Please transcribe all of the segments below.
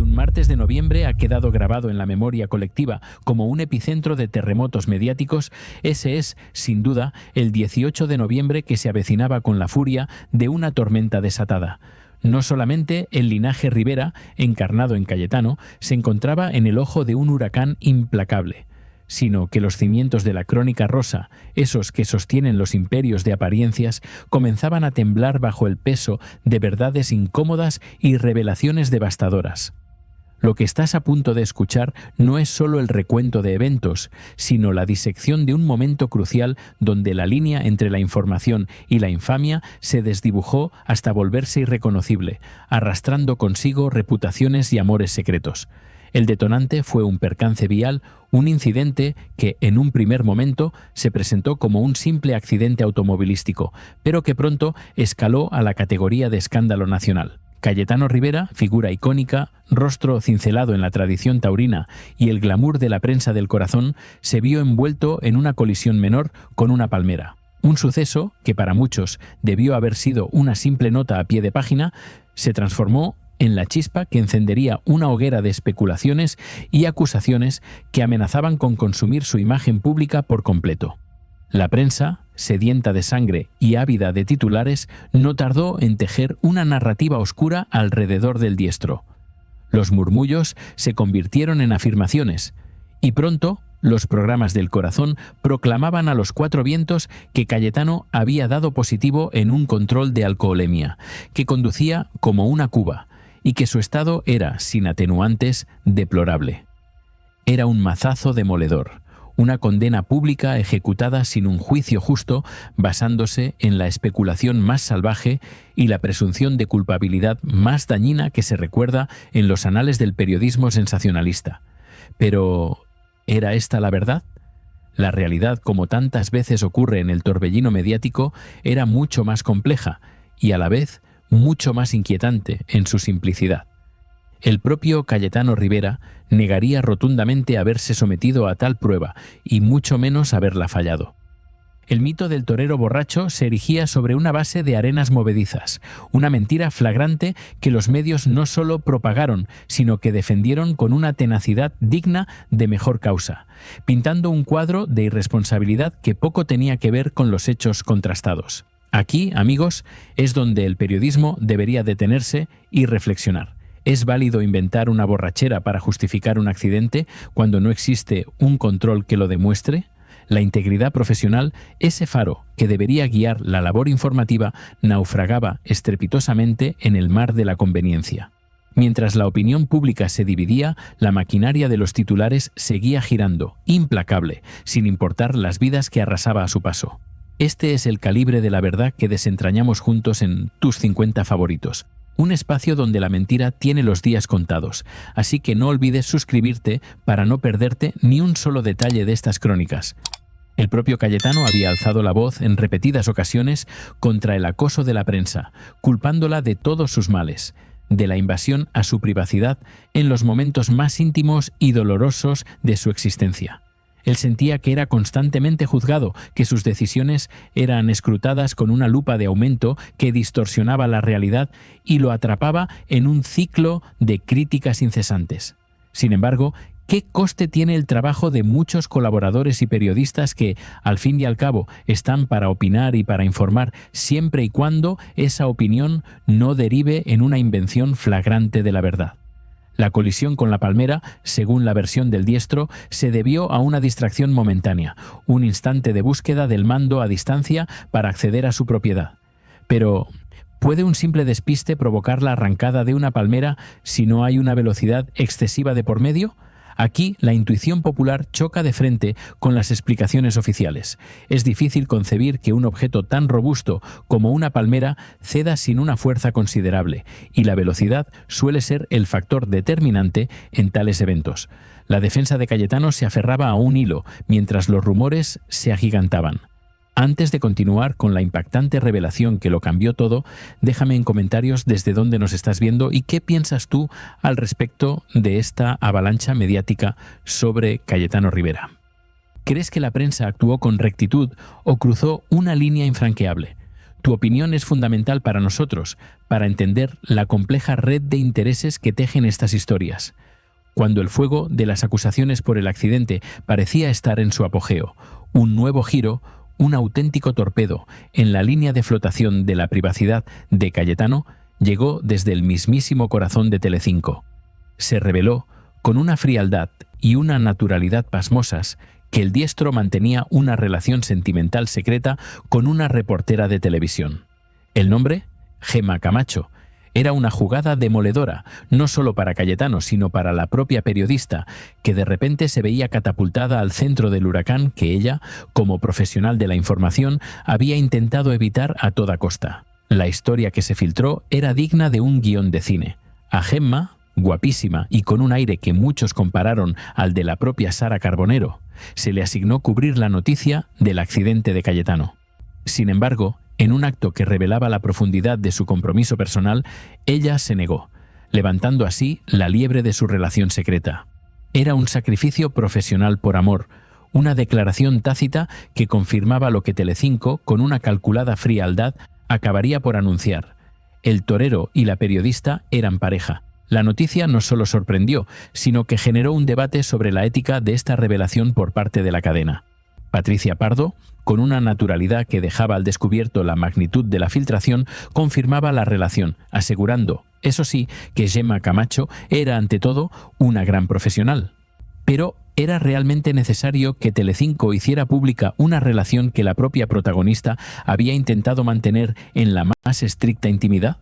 un martes de noviembre ha quedado grabado en la memoria colectiva como un epicentro de terremotos mediáticos, ese es, sin duda, el 18 de noviembre que se avecinaba con la furia de una tormenta desatada. No solamente el linaje Rivera, encarnado en Cayetano, se encontraba en el ojo de un huracán implacable, sino que los cimientos de la crónica rosa, esos que sostienen los imperios de apariencias, comenzaban a temblar bajo el peso de verdades incómodas y revelaciones devastadoras. Lo que estás a punto de escuchar no es solo el recuento de eventos, sino la disección de un momento crucial donde la línea entre la información y la infamia se desdibujó hasta volverse irreconocible, arrastrando consigo reputaciones y amores secretos. El detonante fue un percance vial, un incidente que, en un primer momento, se presentó como un simple accidente automovilístico, pero que pronto escaló a la categoría de escándalo nacional. Cayetano Rivera, figura icónica, rostro cincelado en la tradición taurina y el glamour de la prensa del corazón, se vio envuelto en una colisión menor con una palmera. Un suceso que para muchos debió haber sido una simple nota a pie de página, se transformó en la chispa que encendería una hoguera de especulaciones y acusaciones que amenazaban con consumir su imagen pública por completo. La prensa, sedienta de sangre y ávida de titulares, no tardó en tejer una narrativa oscura alrededor del diestro. Los murmullos se convirtieron en afirmaciones, y pronto los programas del corazón proclamaban a los cuatro vientos que Cayetano había dado positivo en un control de alcoholemia, que conducía como una cuba, y que su estado era, sin atenuantes, deplorable. Era un mazazo demoledor, una condena pública ejecutada sin un juicio justo, basándose en la especulación más salvaje y la presunción de culpabilidad más dañina que se recuerda en los anales del periodismo sensacionalista. Pero, ¿era esta la verdad? La realidad, como tantas veces ocurre en el torbellino mediático, era mucho más compleja y, a la vez, mucho más inquietante en su simplicidad. El propio Cayetano Rivera negaría rotundamente haberse sometido a tal prueba y mucho menos haberla fallado. El mito del torero borracho se erigía sobre una base de arenas movedizas, una mentira flagrante que los medios no solo propagaron, sino que defendieron con una tenacidad digna de mejor causa, pintando un cuadro de irresponsabilidad que poco tenía que ver con los hechos contrastados. Aquí, amigos, es donde el periodismo debería detenerse y reflexionar. ¿Es válido inventar una borrachera para justificar un accidente cuando no existe un control que lo demuestre? La integridad profesional, ese faro que debería guiar la labor informativa, naufragaba estrepitosamente en el mar de la conveniencia. Mientras la opinión pública se dividía, la maquinaria de los titulares seguía girando, implacable, sin importar las vidas que arrasaba a su paso. Este es el calibre de la verdad que desentrañamos juntos en Tus 50 favoritos. Un espacio donde la mentira tiene los días contados, así que no olvides suscribirte para no perderte ni un solo detalle de estas crónicas. El propio Cayetano había alzado la voz en repetidas ocasiones contra el acoso de la prensa, culpándola de todos sus males, de la invasión a su privacidad en los momentos más íntimos y dolorosos de su existencia. Él sentía que era constantemente juzgado, que sus decisiones eran escrutadas con una lupa de aumento que distorsionaba la realidad y lo atrapaba en un ciclo de críticas incesantes. Sin embargo, ¿qué coste tiene el trabajo de muchos colaboradores y periodistas que, al fin y al cabo, están para opinar y para informar, siempre y cuando esa opinión no derive en una invención flagrante de la verdad? La colisión con la palmera, según la versión del diestro, se debió a una distracción momentánea, un instante de búsqueda del mando a distancia para acceder a su propiedad. Pero, ¿puede un simple despiste provocar la arrancada de una palmera si no hay una velocidad excesiva de por medio? Aquí, la intuición popular choca de frente con las explicaciones oficiales. Es difícil concebir que un objeto tan robusto como una palmera ceda sin una fuerza considerable, y la velocidad suele ser el factor determinante en tales eventos. La defensa de Cayetano se aferraba a un hilo, mientras los rumores se agigantaban. Antes de continuar con la impactante revelación que lo cambió todo, déjame en comentarios desde dónde nos estás viendo y qué piensas tú al respecto de esta avalancha mediática sobre Cayetano Rivera. ¿Crees que la prensa actuó con rectitud o cruzó una línea infranqueable? Tu opinión es fundamental para nosotros, para entender la compleja red de intereses que tejen estas historias. Cuando el fuego de las acusaciones por el accidente parecía estar en su apogeo, un nuevo giro, un auténtico torpedo en la línea de flotación de la privacidad de Cayetano, llegó desde el mismísimo corazón de Telecinco. Se reveló, con una frialdad y una naturalidad pasmosas, que el diestro mantenía una relación sentimental secreta con una reportera de televisión. El nombre, Gemma Camacho, era una jugada demoledora, no solo para Cayetano, sino para la propia periodista, que de repente se veía catapultada al centro del huracán que ella, como profesional de la información, había intentado evitar a toda costa. La historia que se filtró era digna de un guión de cine. A Gemma, guapísima y con un aire que muchos compararon al de la propia Sara Carbonero, se le asignó cubrir la noticia del accidente de Cayetano. Sin embargo, en un acto que revelaba la profundidad de su compromiso personal, ella se negó, levantando así la liebre de su relación secreta. Era un sacrificio profesional por amor, una declaración tácita que confirmaba lo que Telecinco, con una calculada frialdad, acabaría por anunciar. El torero y la periodista eran pareja. La noticia no solo sorprendió, sino que generó un debate sobre la ética de esta revelación por parte de la cadena. Patricia Pardo, con una naturalidad que dejaba al descubierto la magnitud de la filtración, confirmaba la relación, asegurando, eso sí, que Gemma Camacho era ante todo una gran profesional. Pero ¿era realmente necesario que Telecinco hiciera pública una relación que la propia protagonista había intentado mantener en la más estricta intimidad?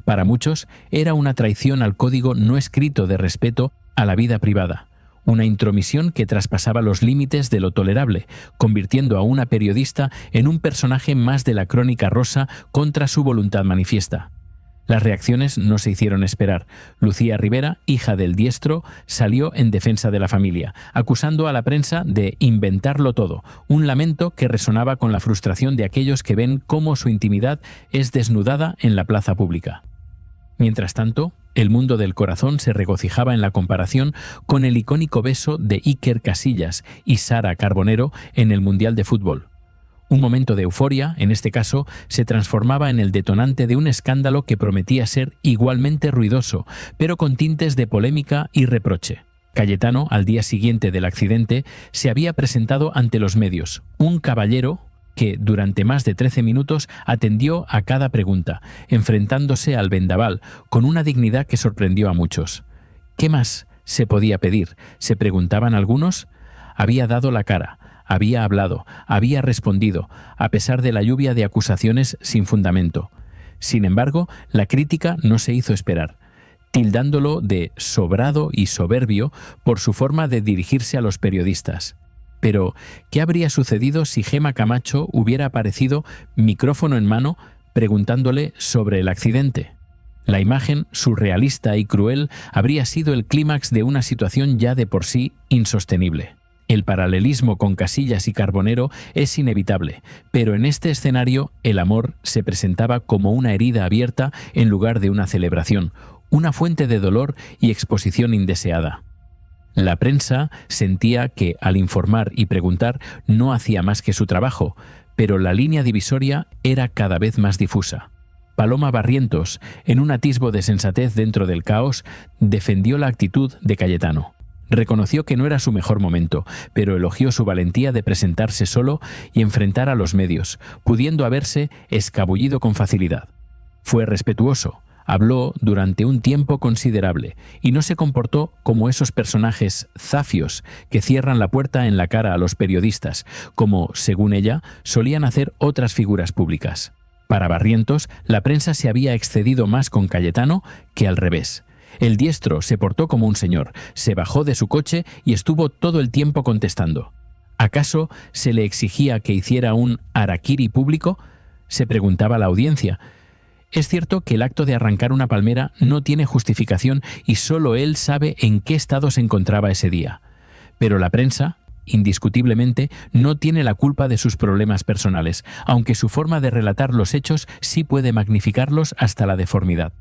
Para muchos, era una traición al código no escrito de respeto a la vida privada, una intromisión que traspasaba los límites de lo tolerable, convirtiendo a una periodista en un personaje más de la crónica rosa contra su voluntad manifiesta. Las reacciones no se hicieron esperar. Lucía Rivera, hija del diestro, salió en defensa de la familia, acusando a la prensa de inventarlo todo, un lamento que resonaba con la frustración de aquellos que ven cómo su intimidad es desnudada en la plaza pública. Mientras tanto, el mundo del corazón se regocijaba en la comparación con el icónico beso de Iker Casillas y Sara Carbonero en el Mundial de Fútbol. Un momento de euforia, en este caso, se transformaba en el detonante de un escándalo que prometía ser igualmente ruidoso, pero con tintes de polémica y reproche. Cayetano, al día siguiente del accidente, se había presentado ante los medios, un caballero que durante más de 13 minutos atendió a cada pregunta, enfrentándose al vendaval con una dignidad que sorprendió a muchos. ¿Qué más se podía pedir?, se preguntaban algunos. Había dado la cara, había hablado, había respondido, a pesar de la lluvia de acusaciones sin fundamento. Sin embargo, la crítica no se hizo esperar, tildándolo de sobrado y soberbio por su forma de dirigirse a los periodistas. Pero, ¿qué habría sucedido si Gemma Camacho hubiera aparecido, micrófono en mano, preguntándole sobre el accidente? La imagen, surrealista y cruel, habría sido el clímax de una situación ya de por sí insostenible. El paralelismo con Casillas y Carbonero es inevitable, pero en este escenario el amor se presentaba como una herida abierta en lugar de una celebración, una fuente de dolor y exposición indeseada. La prensa sentía que, al informar y preguntar, no hacía más que su trabajo, pero la línea divisoria era cada vez más difusa. Paloma Barrientos, en un atisbo de sensatez dentro del caos, defendió la actitud de Cayetano. Reconoció que no era su mejor momento, pero elogió su valentía de presentarse solo y enfrentar a los medios, pudiendo haberse escabullido con facilidad. Fue respetuoso. Habló durante un tiempo considerable y no se comportó como esos personajes zafios que cierran la puerta en la cara a los periodistas, como, según ella, solían hacer otras figuras públicas. Para Barrientos, la prensa se había excedido más con Cayetano que al revés. El diestro se portó como un señor, se bajó de su coche y estuvo todo el tiempo contestando. ¿Acaso se le exigía que hiciera un harakiri público?, se preguntaba la audiencia. Es cierto que el acto de arrancar una palmera no tiene justificación y solo él sabe en qué estado se encontraba ese día. Pero la prensa, indiscutiblemente, no tiene la culpa de sus problemas personales, aunque su forma de relatar los hechos sí puede magnificarlos hasta la deformidad.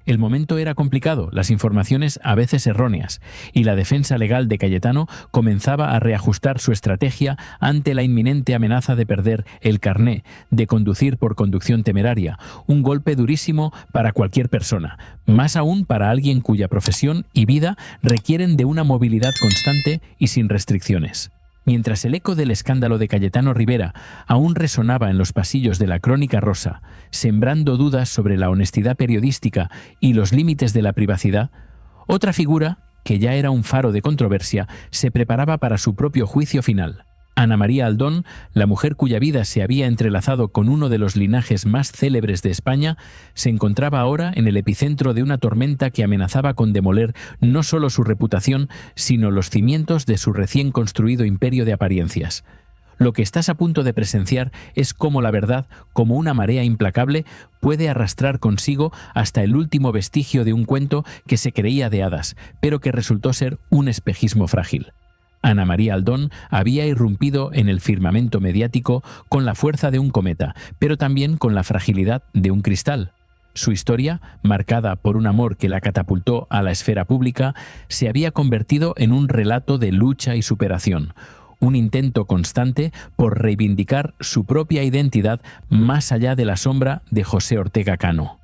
El momento era complicado, las informaciones a veces erróneas, y la defensa legal de Cayetano comenzaba a reajustar su estrategia ante la inminente amenaza de perder el carné de conducir por conducción temeraria, un golpe durísimo para cualquier persona, más aún para alguien cuya profesión y vida requieren de una movilidad constante y sin restricciones. Mientras el eco del escándalo de Cayetano Rivera aún resonaba en los pasillos de la Crónica Rosa, sembrando dudas sobre la honestidad periodística y los límites de la privacidad, otra figura, que ya era un faro de controversia, se preparaba para su propio juicio final. Ana María Aldón, la mujer cuya vida se había entrelazado con uno de los linajes más célebres de España, se encontraba ahora en el epicentro de una tormenta que amenazaba con demoler no solo su reputación, sino los cimientos de su recién construido imperio de apariencias. Lo que estás a punto de presenciar es cómo la verdad, como una marea implacable, puede arrastrar consigo hasta el último vestigio de un cuento que se creía de hadas, pero que resultó ser un espejismo frágil. Ana María Aldón había irrumpido en el firmamento mediático con la fuerza de un cometa, pero también con la fragilidad de un cristal. Su historia, marcada por un amor que la catapultó a la esfera pública, se había convertido en un relato de lucha y superación, un intento constante por reivindicar su propia identidad más allá de la sombra de José Ortega Cano.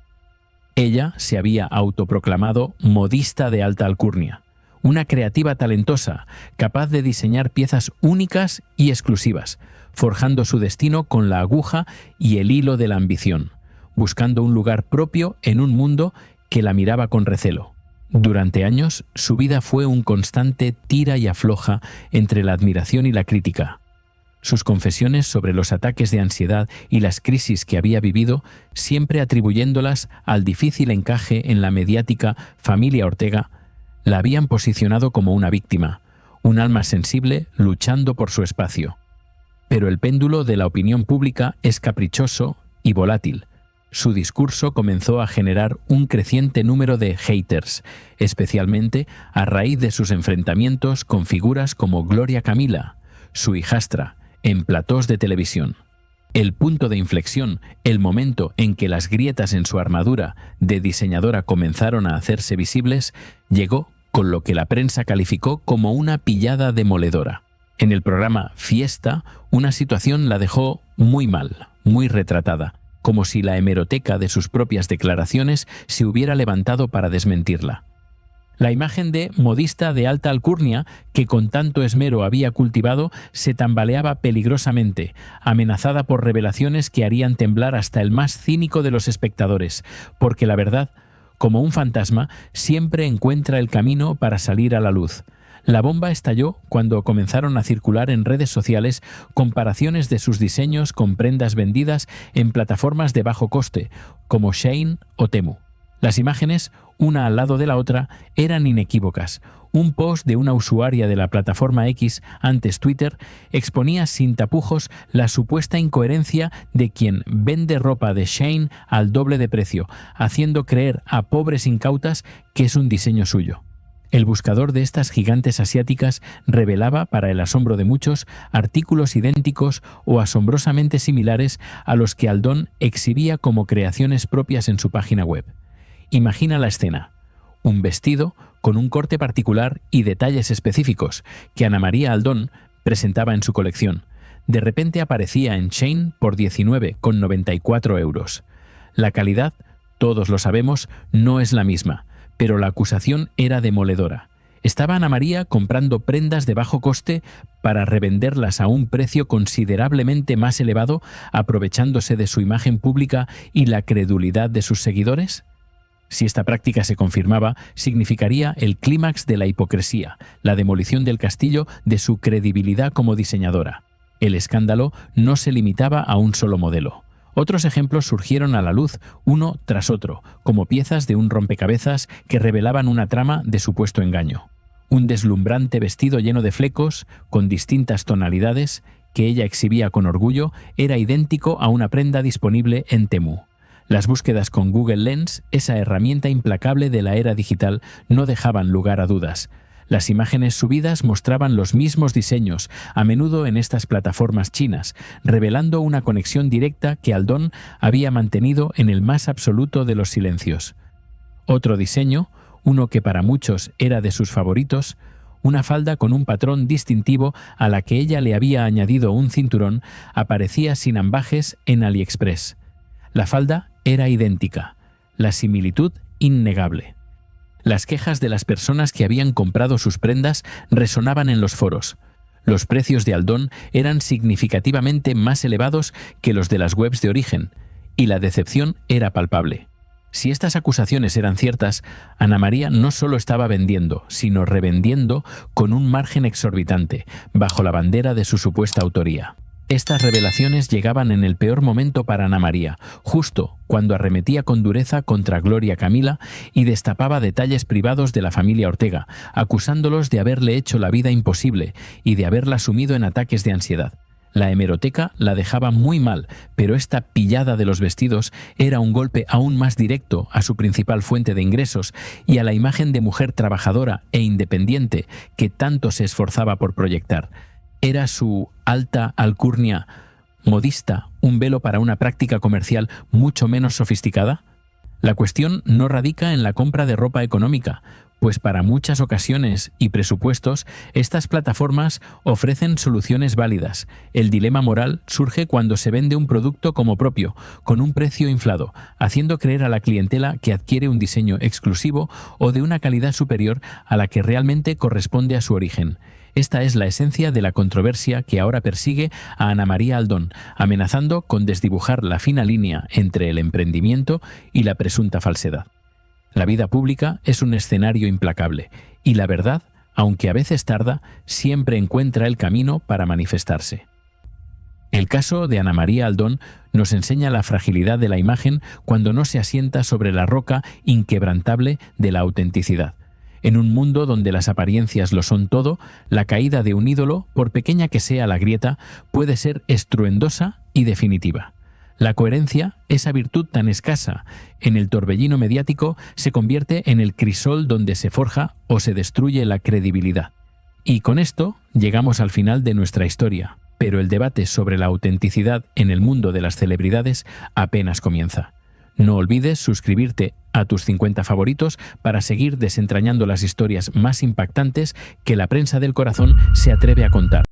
Ella se había autoproclamado modista de alta alcurnia, una creativa talentosa, capaz de diseñar piezas únicas y exclusivas, forjando su destino con la aguja y el hilo de la ambición, buscando un lugar propio en un mundo que la miraba con recelo. Durante años, su vida fue un constante tira y afloja entre la admiración y la crítica. Sus confesiones sobre los ataques de ansiedad y las crisis que había vivido, siempre atribuyéndolas al difícil encaje en la mediática familia Ortega, la habían posicionado como una víctima, un alma sensible luchando por su espacio. Pero el péndulo de la opinión pública es caprichoso y volátil. Su discurso comenzó a generar un creciente número de haters, especialmente a raíz de sus enfrentamientos con figuras como Gloria Camila, su hijastra, en platós de televisión. El punto de inflexión, el momento en que las grietas en su armadura de diseñadora comenzaron a hacerse visibles, llegó con lo que la prensa calificó como una pillada demoledora. En el programa Fiesta, una situación la dejó muy mal, muy retratada, como si la hemeroteca de sus propias declaraciones se hubiera levantado para desmentirla. La imagen de modista de alta alcurnia, que con tanto esmero había cultivado, se tambaleaba peligrosamente, amenazada por revelaciones que harían temblar hasta el más cínico de los espectadores, porque la verdad, como un fantasma, siempre encuentra el camino para salir a la luz. La bomba estalló cuando comenzaron a circular en redes sociales comparaciones de sus diseños con prendas vendidas en plataformas de bajo coste, como Shein o Temu. Las imágenes, una al lado de la otra, eran inequívocas. Un post de una usuaria de la plataforma X, antes Twitter, exponía sin tapujos la supuesta incoherencia de quien vende ropa de Shein al doble de precio, haciendo creer a pobres incautas que es un diseño suyo. El buscador de estas gigantes asiáticas revelaba, para el asombro de muchos, artículos idénticos o asombrosamente similares a los que Aldón exhibía como creaciones propias en su página web. Imagina la escena: un vestido con un corte particular y detalles específicos que Ana María Aldón presentaba en su colección. De repente aparecía en Shein por 19,94 €. La calidad, todos lo sabemos, no es la misma, pero la acusación era demoledora. Estaba Ana María comprando prendas de bajo coste para revenderlas a un precio considerablemente más elevado, aprovechándose de su imagen pública y la credulidad de sus seguidores. Si esta práctica se confirmaba, significaría el clímax de la hipocresía, la demolición del castillo de su credibilidad como diseñadora. El escándalo no se limitaba a un solo modelo. Otros ejemplos surgieron a la luz, uno tras otro, como piezas de un rompecabezas que revelaban una trama de supuesto engaño. Un deslumbrante vestido lleno de flecos, con distintas tonalidades, que ella exhibía con orgullo, era idéntico a una prenda disponible en Temu. Las búsquedas con Google Lens, esa herramienta implacable de la era digital, no dejaban lugar a dudas. Las imágenes subidas mostraban los mismos diseños, a menudo en estas plataformas chinas, revelando una conexión directa que Aldón había mantenido en el más absoluto de los silencios. Otro diseño, uno que para muchos era de sus favoritos, una falda con un patrón distintivo a la que ella le había añadido un cinturón, aparecía sin ambajes en AliExpress. La falda era idéntica, la similitud innegable. Las quejas de las personas que habían comprado sus prendas resonaban en los foros. Los precios de Aldón eran significativamente más elevados que los de las webs de origen, y la decepción era palpable. Si estas acusaciones eran ciertas, Ana María no solo estaba vendiendo, sino revendiendo con un margen exorbitante, bajo la bandera de su supuesta autoría. Estas revelaciones llegaban en el peor momento para Ana María, justo cuando arremetía con dureza contra Gloria Camila y destapaba detalles privados de la familia Ortega, acusándolos de haberle hecho la vida imposible y de haberla sumido en ataques de ansiedad. La hemeroteca la dejaba muy mal, pero esta pillada de los vestidos era un golpe aún más directo a su principal fuente de ingresos y a la imagen de mujer trabajadora e independiente que tanto se esforzaba por proyectar. ¿Era su alta alcurnia modista un velo para una práctica comercial mucho menos sofisticada? La cuestión no radica en la compra de ropa económica, pues para muchas ocasiones y presupuestos estas plataformas ofrecen soluciones válidas. El dilema moral surge cuando se vende un producto como propio, con un precio inflado, haciendo creer a la clientela que adquiere un diseño exclusivo o de una calidad superior a la que realmente corresponde a su origen. Esta es la esencia de la controversia que ahora persigue a Ana María Aldón, amenazando con desdibujar la fina línea entre el emprendimiento y la presunta falsedad. La vida pública es un escenario implacable, y la verdad, aunque a veces tarda, siempre encuentra el camino para manifestarse. El caso de Ana María Aldón nos enseña la fragilidad de la imagen cuando no se asienta sobre la roca inquebrantable de la autenticidad. En un mundo donde las apariencias lo son todo, la caída de un ídolo, por pequeña que sea la grieta, puede ser estruendosa y definitiva. La coherencia, esa virtud tan escasa en el torbellino mediático, se convierte en el crisol donde se forja o se destruye la credibilidad. Y con esto llegamos al final de nuestra historia, pero el debate sobre la autenticidad en el mundo de las celebridades apenas comienza. No olvides suscribirte a tus 50 favoritos para seguir desentrañando las historias más impactantes que la prensa del corazón se atreve a contar.